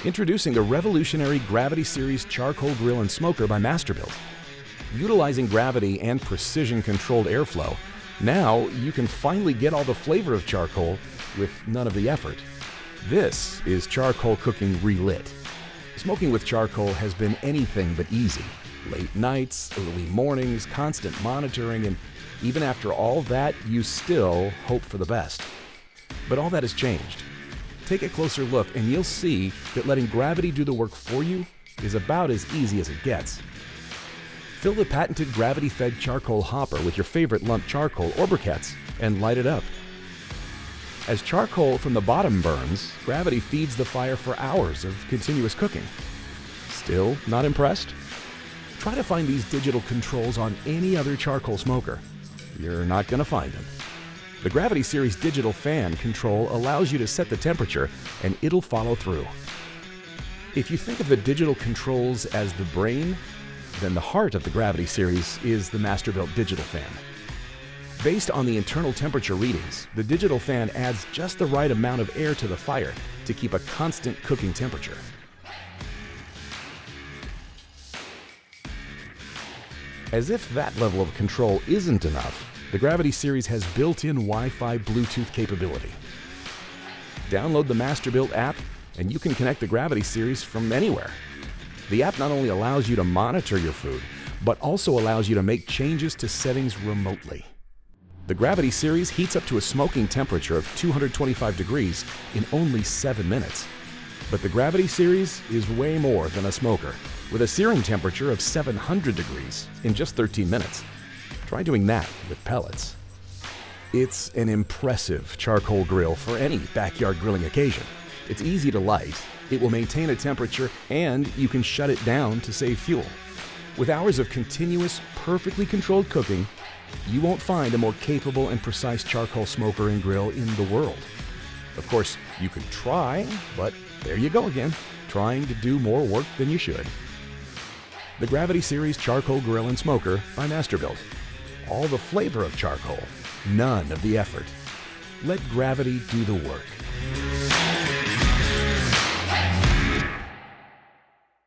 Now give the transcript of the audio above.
Introducing the revolutionary Gravity Series charcoal grill and smoker by Masterbuilt. Utilizing gravity and precision-controlled airflow, now you can finally get all the flavor of charcoal with none of the effort. This is charcoal cooking relit. Smoking with charcoal has been anything but easy. Late nights, early mornings, constant monitoring, and even after all that, you still hope for the best. But all that has changed. Take a closer look and you'll see that letting gravity do the work for you is about as easy as it gets. Fill the patented GravityFed charcoal hopper with your favorite lump charcoal or briquettes and light it up. As charcoal from the bottom burns, gravity feeds the fire for hours of continuous cooking. Still not impressed? Try to find these digital controls on any other charcoal smoker. You're not going to find them. The Gravity Series DigitalFan control allows you to set the temperature and it'll follow through. If you think of the digital controls as the brain, then the heart of the Gravity Series is the Masterbuilt DigitalFan. Based on the internal temperature readings, the DigitalFan adds just the right amount of air to the fire to keep a constant cooking temperature. As if that level of control isn't enough, the Gravity Series has built-in Wi-Fi Bluetooth capability. Download the Masterbuilt app and you can connect the Gravity Series from anywhere. The app not only allows you to monitor your food, but also allows you to make changes to settings remotely. The Gravity Series heats up to a smoking temperature of 225 degrees in only 7 minutes. But the Gravity Series is way more than a smoker, with a searing temperature of 700 degrees in just 13 minutes. Try doing that with pellets. It's an impressive charcoal grill for any backyard grilling occasion. It's easy to light, it will maintain a temperature, and you can shut it down to save fuel. With hours of continuous, perfectly controlled cooking, you won't find a more capable and precise charcoal smoker and grill in the world. Of course, you could try, but there you go again, trying to do more work than you should. The Gravity Series charcoal grill and smoker by Masterbuilt. All the flavor of charcoal, none of the effort. Let gravity do the work.